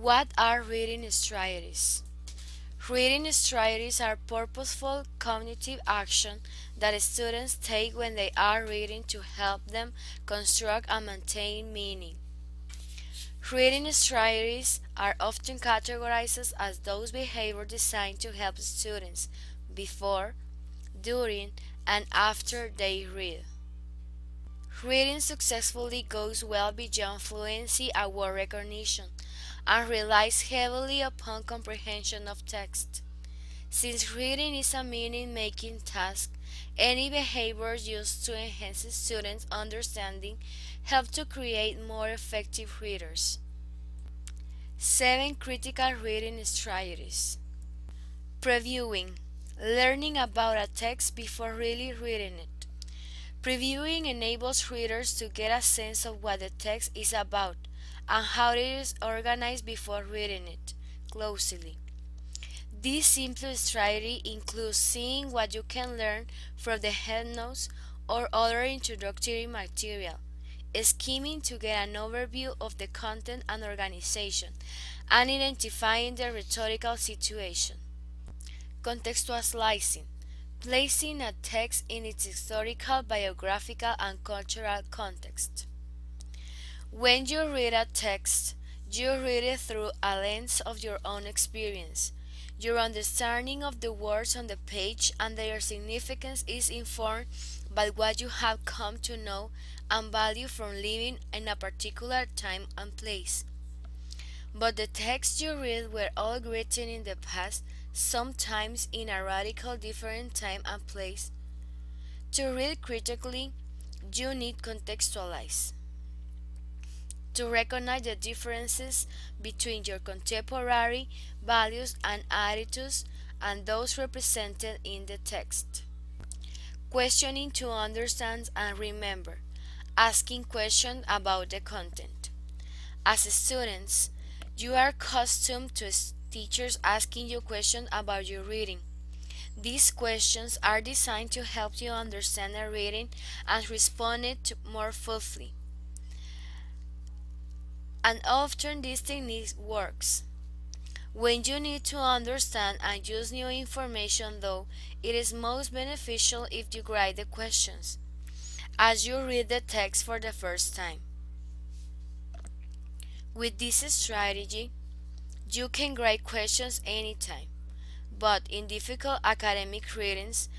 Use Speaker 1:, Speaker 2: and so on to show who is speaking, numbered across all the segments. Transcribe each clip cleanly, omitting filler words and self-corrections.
Speaker 1: What are reading strategies? Reading strategies are purposeful cognitive action that students take when they are reading to help them construct and maintain meaning. Reading strategies are often categorized as those behaviors designed to help students before, during, and after they read. Reading successfully goes well beyond fluency and word recognition and relies heavily upon comprehension of text. Since reading is a meaning-making task, any behaviors used to enhance students' understanding help to create more effective readers. 7 critical reading strategies. Previewing. Learning about a text before really reading it. Previewing enables readers to get a sense of what the text is about and how it is organized before reading it closely. This simple strategy includes seeing what you can learn from the headnotes or other introductory material, skimming to get an overview of the content and organization, and identifying the rhetorical situation. Contextualizing. Placing a text in its historical, biographical, and cultural context. When you read a text, you read it through a lens of your own experience. Your understanding of the words on the page and their significance is informed by what you have come to know and value from living in a particular time and place. But the texts you read were all written in the past, sometimes in a radical different time and place. To read critically, you need contextualize. To recognize the differences between your contemporary values and attitudes and those represented in the text. Questioning to understand and remember. Asking questions about the content. As students, you are accustomed to teachers asking you questions about your reading. These questions are designed to help you understand the reading and respond it more fully. And often this technique works. When you need to understand and use new information, though, it is most beneficial if you write the questions as you read the text for the first time. With this strategy, you can write questions anytime, but in difficult academic readings,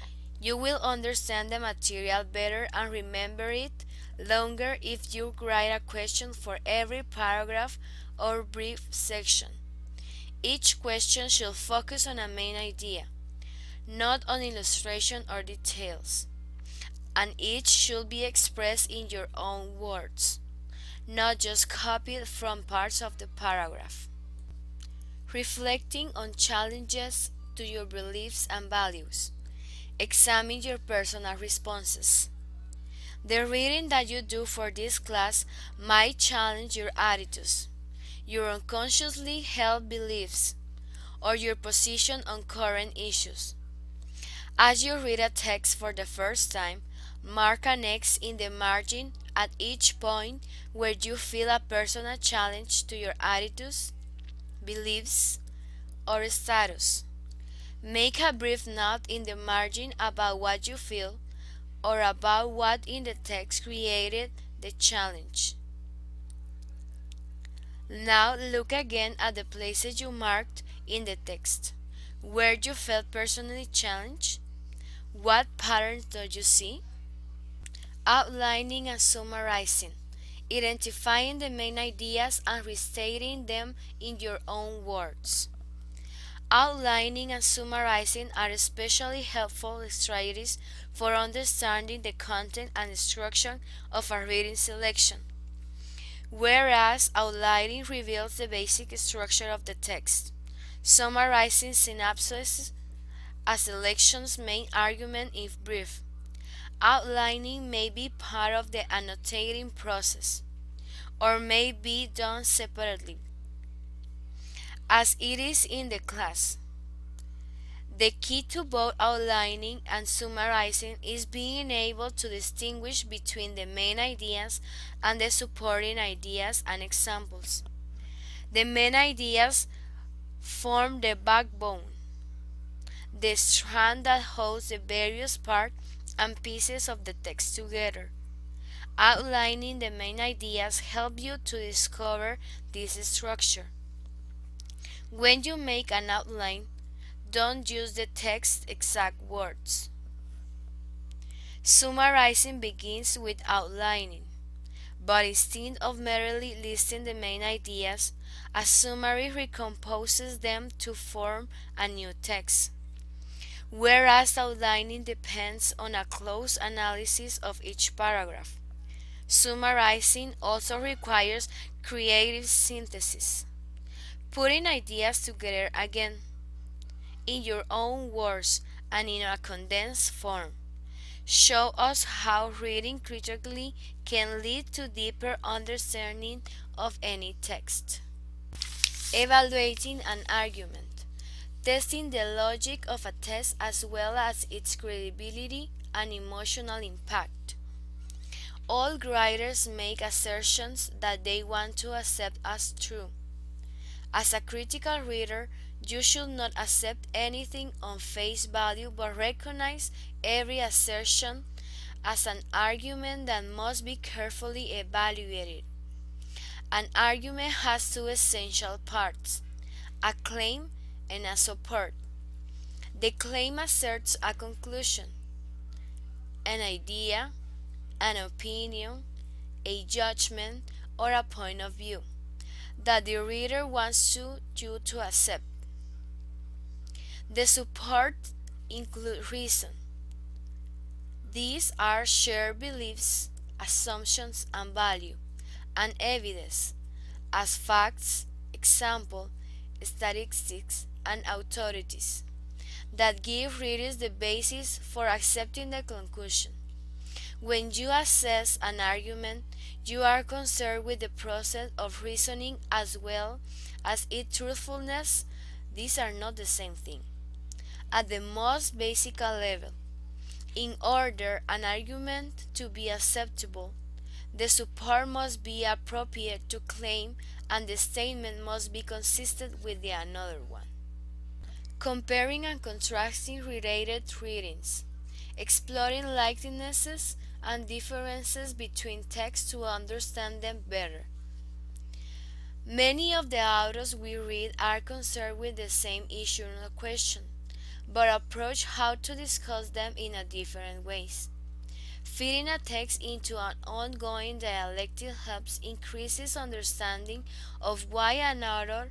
Speaker 1: you will understand the material better and remember it longer if you write a question for every paragraph or brief section. Each question should focus on a main idea, not on illustration or details, and each should be expressed in your own words, not just copied from parts of the paragraph. Reflecting on challenges to your beliefs and values. Examine your personal responses. The reading that you do for this class might challenge your attitudes, your unconsciously held beliefs, or your position on current issues. As you read a text for the first time, mark an X in the margin at each point where you feel a personal challenge to your attitudes, beliefs, or status. Make a brief note in the margin about what you feel or about what in the text created the challenge. Now look again at the places you marked in the text. Where you felt personally challenged? What patterns do you see? Outlining and summarizing. Identifying the main ideas and restating them in your own words. Outlining and summarizing are especially helpful strategies for understanding the content and structure of a reading selection, whereas outlining reveals the basic structure of the text. Summarizing synopsis a selection's main argument if brief. Outlining may be part of the annotating process, or may be done separately, as it is in the class. The key to both outlining and summarizing is being able to distinguish between the main ideas and the supporting ideas and examples. The main ideas form the backbone, the strand that holds the various parts and pieces of the text together. Outlining the main ideas help you to discover this structure. When you make an outline, don't use the text's exact words. Summarizing begins with outlining, but instead of merely listing the main ideas, a summary recomposes them to form a new text, whereas outlining depends on a close analysis of each paragraph. Summarizing also requires creative synthesis, putting ideas together again, in your own words and in a condensed form. Show us how reading critically can lead to deeper understanding of any text. Evaluating an argument. Testing the logic of a text as well as its credibility and emotional impact. All writers make assertions that they want to accept as true. As a critical reader, you should not accept anything on face value but recognize every assertion as an argument that must be carefully evaluated. An argument has two essential parts, a claim and a support. The claim asserts a conclusion, an idea, an opinion, a judgment, or a point of view that the reader wants you to accept. The support include reason. These are shared beliefs, assumptions, and value, and evidence, as facts, example, statistics, and authorities, that give readers the basis for accepting the conclusion. When you assess an argument, you are concerned with the process of reasoning as well as its truthfulness. These are not the same thing. At the most basic level, in order an argument to be acceptable, the support must be appropriate to claim and the statement must be consistent with the another one. Comparing and contrasting related readings, exploring likenesses and differences between texts to understand them better. Many of the authors we read are concerned with the same issue or question, but approach how to discuss them in a different ways. Fitting a text into an ongoing dialectic helps increases understanding of why an author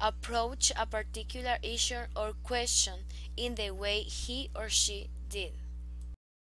Speaker 1: approached a particular issue or question in the way he or she did.